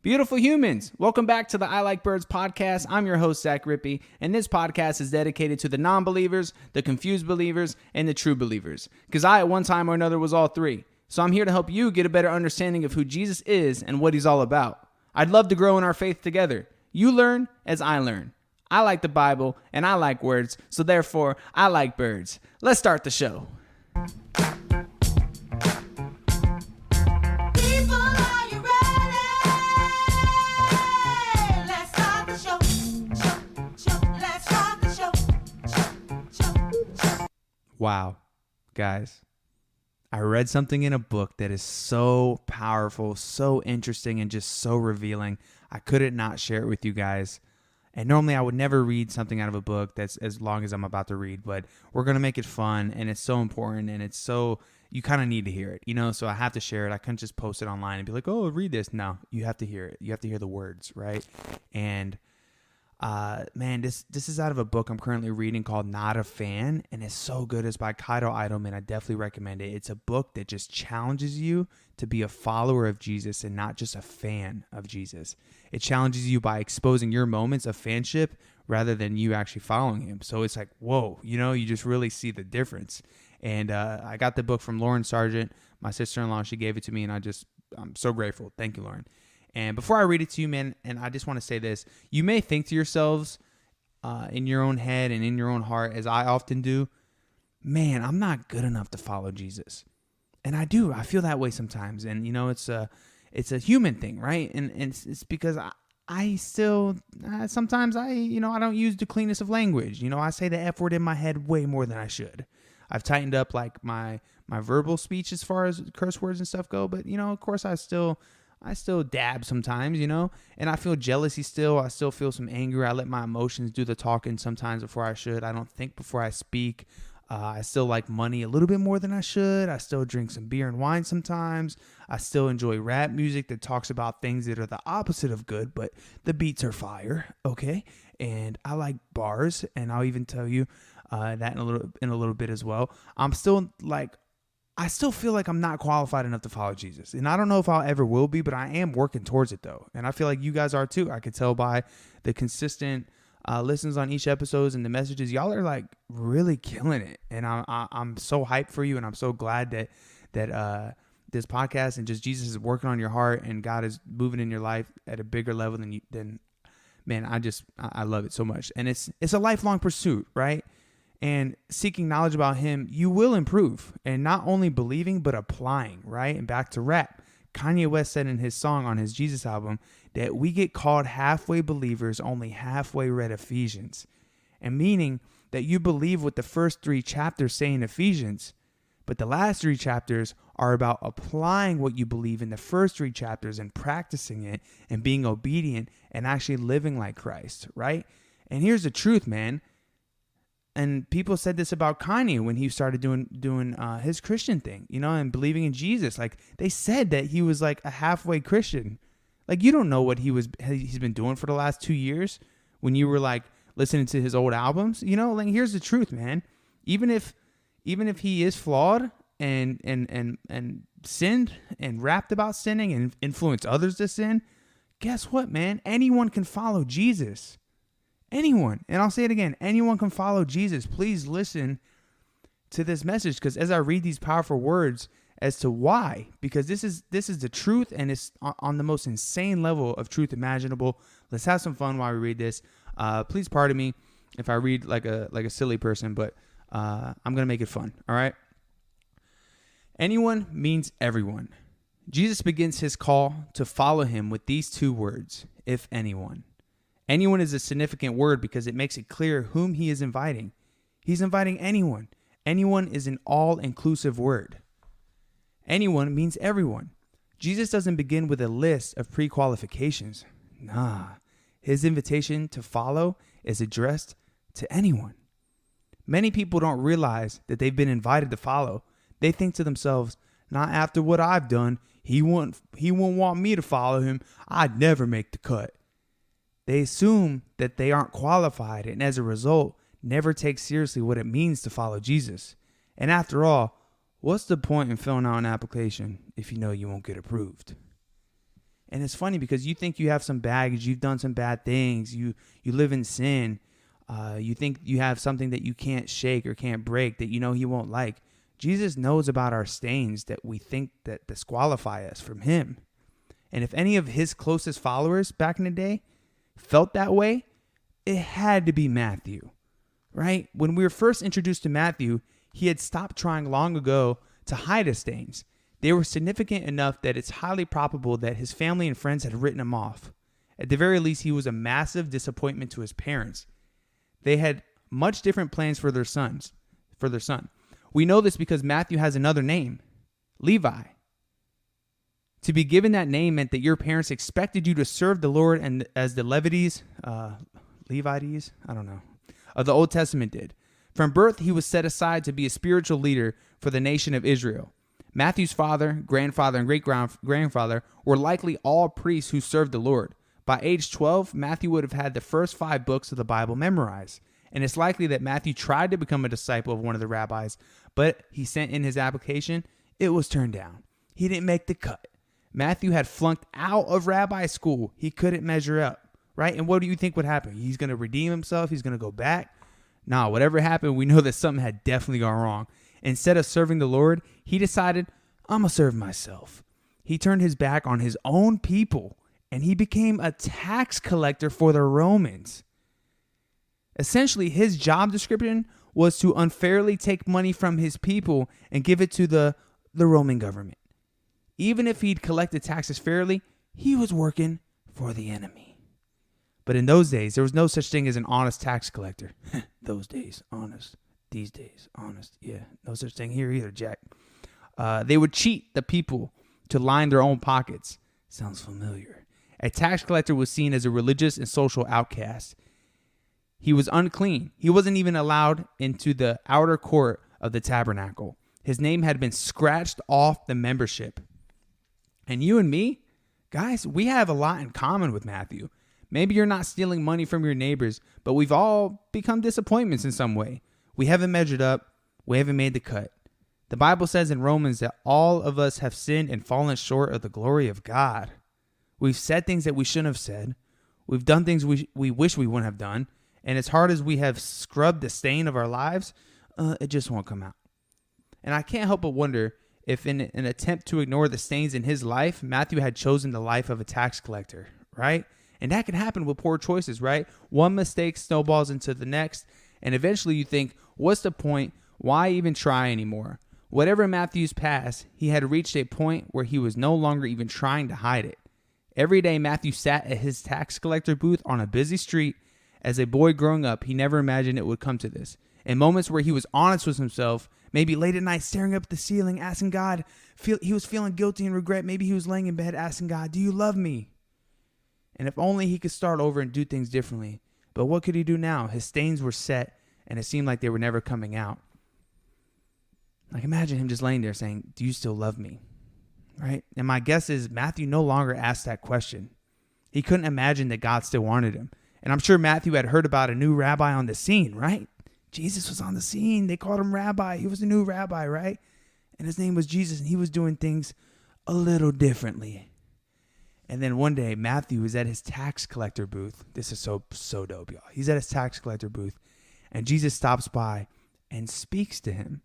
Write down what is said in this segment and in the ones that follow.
Beautiful humans, welcome back to the I Like Birds podcast. I'm your host, Zach Rippey, and this podcast is dedicated to the non-believers, the confused believers, and the true believers. Because I, at one time or another, was all three. So I'm here to help you get a better understanding of who Jesus is and what he's all about. I'd love to grow in our faith together. You learn as I learn. I like the Bible, and I like words, so therefore, I like birds. Let's start the show. Wow, guys, I read something in a book that is so powerful, so interesting, and just so revealing. I couldn't not share it with you guys. And normally I would never read something out of a book that's as long as I'm about to read, but we're going to make it fun, and it's so important, and it's so, you kind of need to hear it, you know, so I have to share it. I couldn't just post it online and be like, oh, read this. No, you have to hear it. You have to hear the words, right? And man, this is out of a book I'm currently reading called Not a Fan, and it's so good. It's by Kaido Idleman. I definitely recommend it. It's a book that just challenges you to be a follower of Jesus and not just a fan of Jesus. It challenges you by exposing your moments of fanship rather than you actually following him. So it's like, whoa, you know, you just really see the difference. And I got the book from Lauren Sargent, my sister-in-law. She gave it to me, and I'm so grateful. Thank you, Lauren. And before I read it to you, man, and I just want to say this, you may think to yourselves in your own head and in your own heart, as I often do, man, I'm not good enough to follow Jesus. And I do. I feel that way sometimes. And, you know, it's a human thing, right? And it's because I still, sometimes I don't use the cleanest of language. You know, I say the F word in my head way more than I should. I've tightened up like my verbal speech as far as curse words and stuff go. But, you know, of course, I still dab sometimes, you know, and I feel jealousy still. I still feel some anger. I let my emotions do the talking sometimes before I should. I don't think before I speak. I still like money a little bit more than I should. I still drink some beer and wine sometimes. I still enjoy rap music that talks about things that are the opposite of good, but the beats are fire, okay? And I like bars, and I'll even tell you that in a little bit as well. I still feel like I'm not qualified enough to follow Jesus. And I don't know if I'll ever will be, but I am working towards it, though. And I feel like you guys are, too. I could tell by the consistent listens on each episode and the messages. Y'all are, like, really killing it. And I'm so hyped for you, and I'm so glad that this podcast and just Jesus is working on your heart and God is moving in your life at a bigger level than man, I love it so much. And it's a lifelong pursuit, right? And seeking knowledge about him, you will improve. And not only believing, but applying, right? And back to rap. Kanye West said in his song on his Jesus album that we get called halfway believers, only halfway read Ephesians. And meaning that you believe what the first 3 chapters say in Ephesians, but the last 3 chapters are about applying what you believe in the first 3 chapters and practicing it and being obedient and actually living like Christ, right? And here's the truth, man. And people said this about Kanye when he started doing his Christian thing, you know, and believing in Jesus. Like, they said that he was like a halfway Christian. Like, you don't know what he's been doing for the last 2 years when you were like listening to his old albums. You know, like, here's the truth, man. Even if he is flawed and sinned and rapped about sinning and influenced others to sin, guess what, man? Anyone can follow Jesus. Anyone. And I'll say it again. Anyone can follow Jesus. Please listen to this message, because as I read these powerful words as to why, because this is the truth, and it's on the most insane level of truth imaginable. Let's have some fun while we read this. Please pardon me if I read like a silly person, but I'm going to make it fun. All right. Anyone means everyone. Jesus begins his call to follow him with these 2 words, if anyone. Anyone is a significant word because it makes it clear whom he is inviting. He's inviting anyone. Anyone is an all-inclusive word. Anyone means everyone. Jesus doesn't begin with a list of pre-qualifications. Nah, his invitation to follow is addressed to anyone. Many people don't realize that they've been invited to follow. They think to themselves, not after what I've done, he won't want me to follow him. I'd never make the cut. They assume that they aren't qualified, and as a result, never take seriously what it means to follow Jesus. And after all, what's the point in filling out an application if you know you won't get approved? And it's funny because you think you have some baggage, you've done some bad things, you live in sin, you think you have something that you can't shake or can't break, that you know he won't like. Jesus knows about our stains that we think that disqualify us from him. And if any of his closest followers back in the day felt that way, it had to be Matthew, right? When we were first introduced to Matthew, he had stopped trying long ago to hide his stains. They were significant enough that it's highly probable that his family and friends had written him off. At the very least, he was a massive disappointment to his parents. They had much different plans for their son. We know this because Matthew has another name, Levi. To be given that name meant that your parents expected you to serve the Lord and as the Levites, of the Old Testament did. From birth, he was set aside to be a spiritual leader for the nation of Israel. Matthew's father, grandfather, and great-grandfather were likely all priests who served the Lord. By age 12, Matthew would have had the first 5 books of the Bible memorized. And it's likely that Matthew tried to become a disciple of one of the rabbis, but he sent in his application. It was turned down. He didn't make the cut. Matthew had flunked out of rabbi school. He couldn't measure up, right? And what do you think would happen? He's going to redeem himself. He's going to go back. Nah, whatever happened, we know that something had definitely gone wrong. Instead of serving the Lord, he decided, I'm going to serve myself. He turned his back on his own people, and he became a tax collector for the Romans. Essentially, his job description was to unfairly take money from his people and give it to the Roman government. Even if he'd collected taxes fairly, he was working for the enemy. But in those days, there was no such thing as an honest tax collector. Those days, honest. These days, honest. Yeah, no such thing here either, Jack. They would cheat the people to line their own pockets. Sounds familiar. A tax collector was seen as a religious and social outcast. He was unclean. He wasn't even allowed into the outer court of the tabernacle. His name had been scratched off the membership. And you and me, guys, we have a lot in common with Matthew. Maybe you're not stealing money from your neighbors, but we've all become disappointments in some way. We haven't measured up. We haven't made the cut. The Bible says in Romans that all of us have sinned and fallen short of the glory of God. We've said things that we shouldn't have said. We've done things we wish we wouldn't have done. And as hard as we have scrubbed the stain of our lives, it just won't come out. And I can't help but wonder if in an attempt to ignore the stains in his life, Matthew had chosen the life of a tax collector, right? And that can happen with poor choices, right? One mistake snowballs into the next, and eventually you think, what's the point? Why even try anymore? Whatever Matthew's past, he had reached a point where he was no longer even trying to hide it. Every day, Matthew sat at his tax collector booth on a busy street. As a boy growing up, he never imagined it would come to this. In moments where he was honest with himself, maybe late at night staring up at the ceiling, asking God, he was feeling guilty and regret. Maybe he was laying in bed asking God, do you love me? And if only he could start over and do things differently. But what could he do now? His stains were set, and it seemed like they were never coming out. Like, imagine him just laying there saying, do you still love me? Right? And my guess is Matthew no longer asked that question. He couldn't imagine that God still wanted him. And I'm sure Matthew had heard about a new rabbi on the scene, right? Jesus was on the scene. They called him rabbi. He was a new rabbi, right? And his name was Jesus, and he was doing things a little differently. And then one day, Matthew was at his tax collector booth. This is so dope, y'all. He's at his tax collector booth, and Jesus stops by and speaks to him.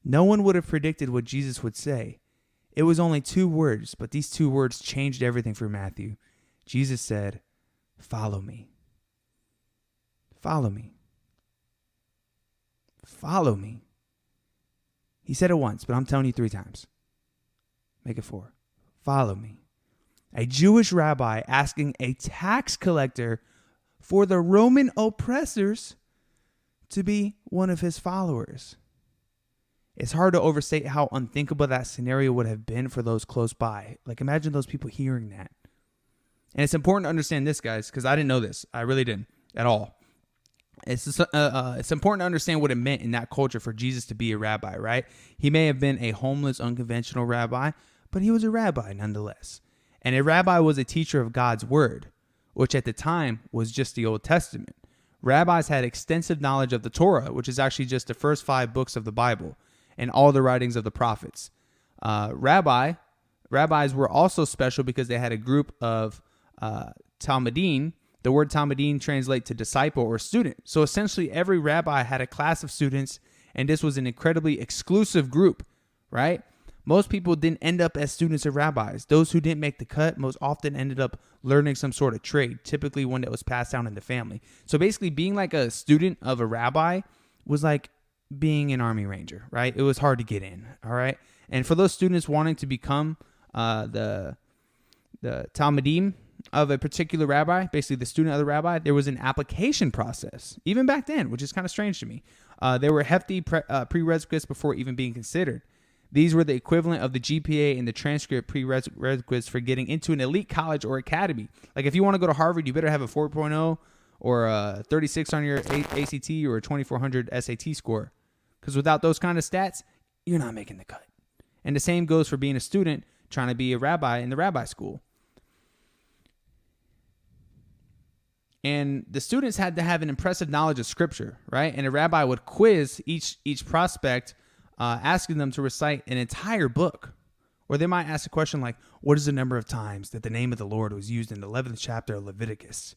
No one would have predicted what Jesus would say. It was only 2 words, but these 2 words changed everything for Matthew. Jesus said, follow me. Follow me. Follow me. He said it once, but I'm telling you 3 times. Make it 4. Follow me. A Jewish rabbi asking a tax collector for the Roman oppressors to be one of his followers. It's hard to overstate how unthinkable that scenario would have been for those close by. Like, imagine those people hearing that. And it's important to understand this, guys, because I didn't know this. I really didn't at all. It's important to understand what it meant in that culture for Jesus to be a rabbi, right? He may have been a homeless, unconventional rabbi, but he was a rabbi nonetheless. And a rabbi was a teacher of God's word, which at the time was just the Old Testament. Rabbis had extensive knowledge of the Torah, which is actually just the first 5 books of the Bible, and all the writings of the prophets. Rabbi Rabbis were also special because they had a group of Talmudim. The word Talmudim translates to disciple or student. So essentially every rabbi had a class of students, and this was an incredibly exclusive group, right? Most people didn't end up as students of rabbis. Those who didn't make the cut most often ended up learning some sort of trade, typically one that was passed down in the family. So basically being like a student of a rabbi was like being an Army Ranger, right? It was hard to get in, all right? And for those students wanting to become the Talmudim of a particular rabbi, basically the student of the rabbi, there was an application process, even back then, which is kind of strange to me. There were hefty prerequisites before even being considered. These were the equivalent of the GPA and the transcript prerequisites for getting into an elite college or academy. Like if you want to go to Harvard, you better have a 4.0 or a 36 on your ACT or a 2400 SAT score. Because without those kind of stats, you're not making the cut. And the same goes for being a student trying to be a rabbi in the rabbi school. And the students had to have an impressive knowledge of scripture, right? And a rabbi would quiz each prospect, asking them to recite an entire book. Or they might ask a question like, what is the number of times that the name of the Lord was used in the 11th chapter of Leviticus?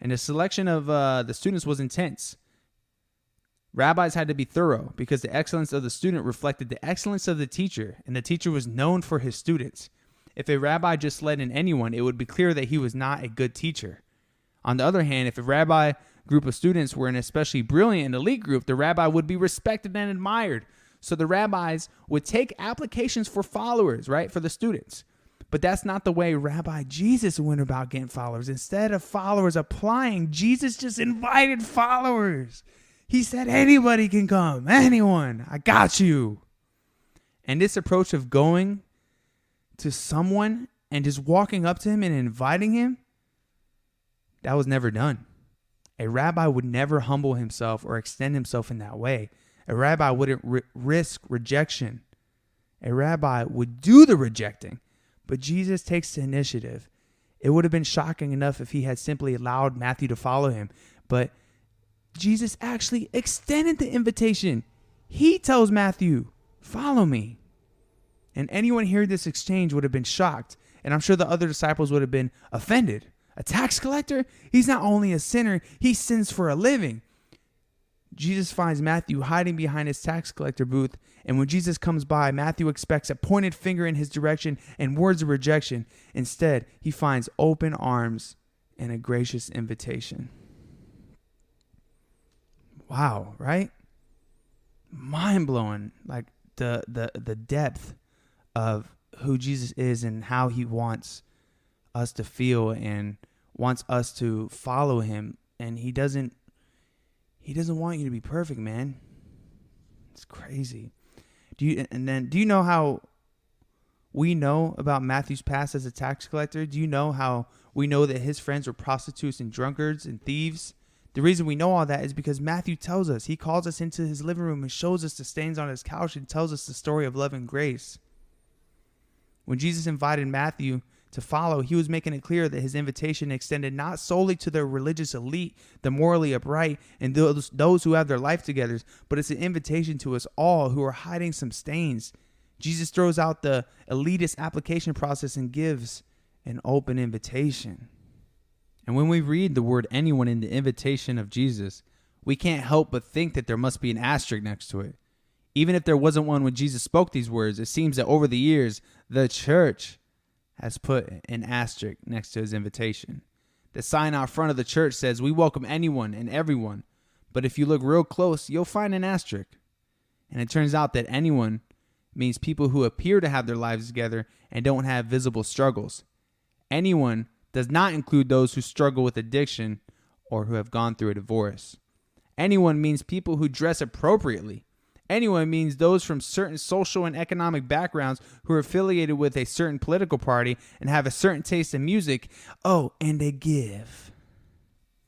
And the selection of the students was intense. Rabbis had to be thorough because the excellence of the student reflected the excellence of the teacher, and the teacher was known for his students. If a rabbi just let in anyone, it would be clear that he was not a good teacher. On the other hand, if a rabbi group of students were an especially brilliant and elite group, the rabbi would be respected and admired. So the rabbis would take applications for followers, right, for the students. But that's not the way Rabbi Jesus went about getting followers. Instead of followers applying, Jesus just invited followers. He said, anybody can come, anyone, I got you. And this approach of going to someone and just walking up to him and inviting him, that was never done. A rabbi would never humble himself or extend himself in that way. A rabbi wouldn't risk rejection. A rabbi would do the rejecting. But Jesus takes the initiative. It would have been shocking enough if he had simply allowed Matthew to follow him. But Jesus actually extended the invitation. He tells Matthew, follow me. And anyone hearing this exchange would have been shocked. And I'm sure the other disciples would have been offended. A tax collector? He's not only a sinner, he sins for a living. Jesus finds Matthew hiding behind his tax collector booth, and when Jesus comes by, Matthew expects a pointed finger in his direction and words of rejection. Instead, he finds open arms and a gracious invitation. Wow, right? Mind-blowing, like the depth of who Jesus is and how he wants us to feel and wants us to follow him. And he doesn't want you to be perfect, man. It's crazy. Do you know how we know about Matthew's past as a tax collector? Do you know how we know that his friends were prostitutes and drunkards and thieves? The reason we know all that is because Matthew tells us. He calls us into his living room and shows us the stains on his couch and tells us the story of love and grace. When Jesus invited Matthew to follow, he was making it clear that his invitation extended not solely to the religious elite, the morally upright, and those who have their life together, but it's an invitation to us all who are hiding some stains. Jesus throws out the elitist application process and gives an open invitation. And when we read the word anyone in the invitation of Jesus, we can't help but think that there must be an asterisk next to it. Even if there wasn't one when Jesus spoke these words, it seems that over the years, the church has put an asterisk next to his invitation. The sign out front of the church says, we welcome anyone and everyone. But if you look real close, you'll find an asterisk. And it turns out that anyone means people who appear to have their lives together and don't have visible struggles. Anyone does not include those who struggle with addiction or who have gone through a divorce. Anyone means people who dress appropriately. Anyone means those from certain social and economic backgrounds who are affiliated with a certain political party and have a certain taste in music. Oh, and they give.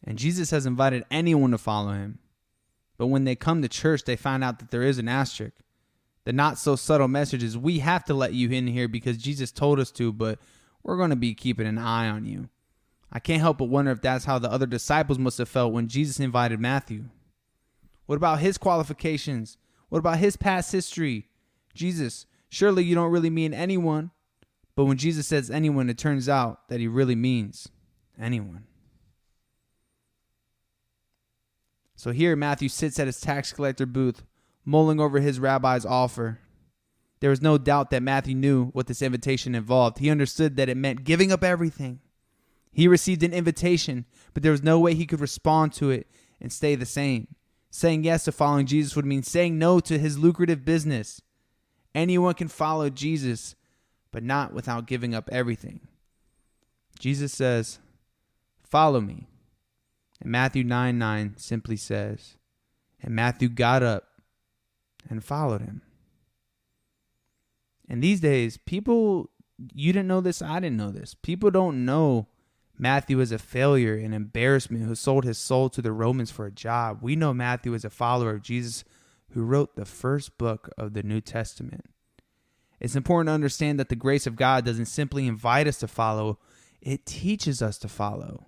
And Jesus has invited anyone to follow him. But when they come to church, they find out that there is an asterisk. The not so subtle message is, we have to let you in here because Jesus told us to, but we're going to be keeping an eye on you. I can't help but wonder if that's how the other disciples must have felt when Jesus invited Matthew. What about his qualifications? What about his past history? Jesus, surely you don't really mean anyone, But when Jesus says anyone, it turns out that he really means anyone. So here Matthew sits at his tax collector booth, mulling over his rabbi's offer. There was no doubt that Matthew knew what this invitation involved. He understood that it meant giving up everything. He received an invitation, but there was no way he could respond to it and stay the same. Saying yes to following Jesus would mean saying no to his lucrative business. Anyone can follow Jesus, but not without giving up everything. Jesus says, "Follow me." And Matthew 9:9 simply says, "And Matthew got up and followed him." And these days, people, you didn't know this, I didn't know this. People don't know Matthew is a failure and embarrassment who sold his soul to the Romans for a job. We know Matthew is a follower of Jesus who wrote the first book of the New Testament. It's important to understand that the grace of God doesn't simply invite us to follow, it teaches us to follow.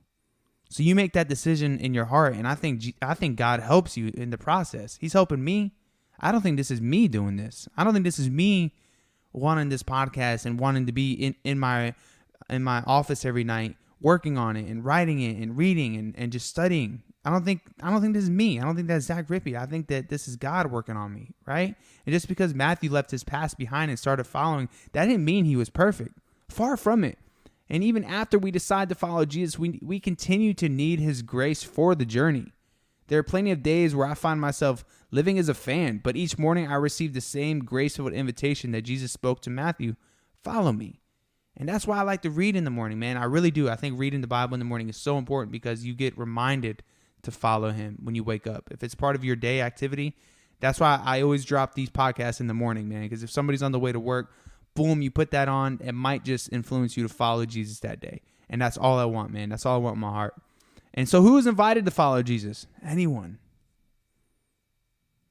So you make that decision in your heart, and I think God helps you in the process. He's helping me. I don't think this is me doing this. I don't think this is me wanting this podcast and wanting to be in my office every night working on it and writing it and reading and just studying. I don't think this is me. I don't think that's Zach Rippey. I think that this is God working on me, right? And just because Matthew left his past behind and started following, that didn't mean he was perfect. Far from it. And even after we decide to follow Jesus, we continue to need his grace for the journey. There are plenty of days where I find myself living as a fan, but each morning I receive the same graceful invitation that Jesus spoke to Matthew. Follow me. And that's why I like to read in the morning, man. I really do. I think reading the Bible in the morning is so important because you get reminded to follow him when you wake up. If it's part of your day activity, that's why I always drop these podcasts in the morning, man. Because if somebody's on the way to work, boom, you put that on, it might just influence you to follow Jesus that day. And that's all I want, man. That's all I want in my heart. And so who is invited to follow Jesus? Anyone.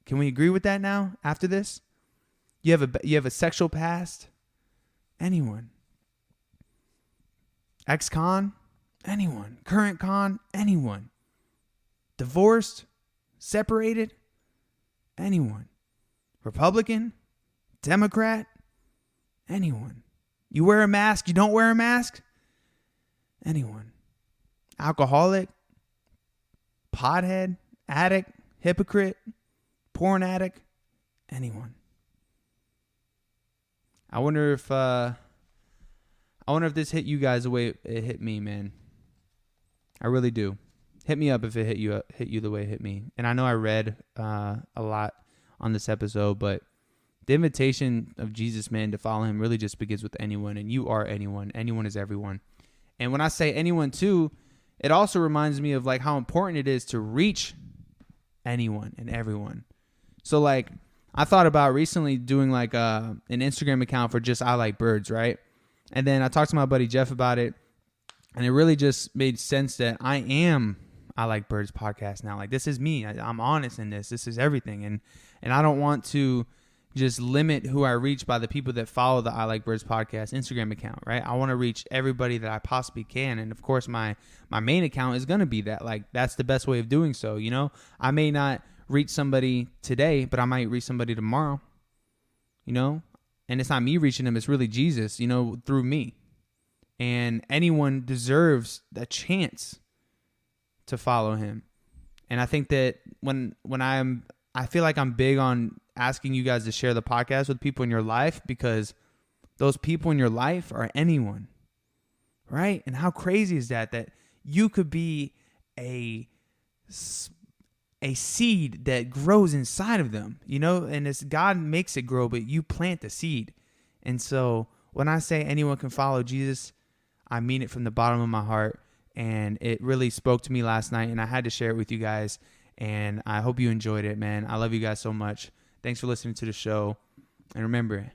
Can we agree with that now after this? You have a sexual past? Anyone. Ex-con? Anyone. Current con? Anyone. Divorced? Separated? Anyone. Republican? Democrat? Anyone. You wear a mask? You don't wear a mask? Anyone. Alcoholic? Pothead? Addict? Hypocrite? Porn addict? Anyone. I wonder if this hit you guys the way it hit me, man. I really do. Hit me up if it hit you the way it hit me. And I know I read a lot on this episode, but the invitation of Jesus, man, to follow him really just begins with anyone. And you are anyone. Anyone is everyone. And when I say anyone too, it also reminds me of like how important it is to reach anyone and everyone. So like I thought about recently doing like an Instagram account for just I Like Birds, right? And then I talked to my buddy Jeff about it, and it really just made sense that I Like Birds podcast now. Like this is me. I'm honest in this. This is everything. And I don't want to just limit who I reach by the people that follow the I Like Birds podcast Instagram account, right? I want to reach everybody that I possibly can. And of course my main account is going to be that. Like that's the best way of doing so, you know? I may not reach somebody today, but I might reach somebody tomorrow, you know? And it's not me reaching them, it's really Jesus, you know, through me. And anyone deserves a chance to follow him. And I think that when I feel like I'm big on asking you guys to share the podcast with people in your life, because those people in your life are anyone, right? And how crazy is that you could be a seed that grows inside of them, you know, and it's God makes it grow, but you plant the seed. And so when I say anyone can follow Jesus, I mean it from the bottom of my heart. And it really spoke to me last night, and I had to share it with you guys. And I hope you enjoyed it, man. I love you guys so much. Thanks for listening to the show. And remember,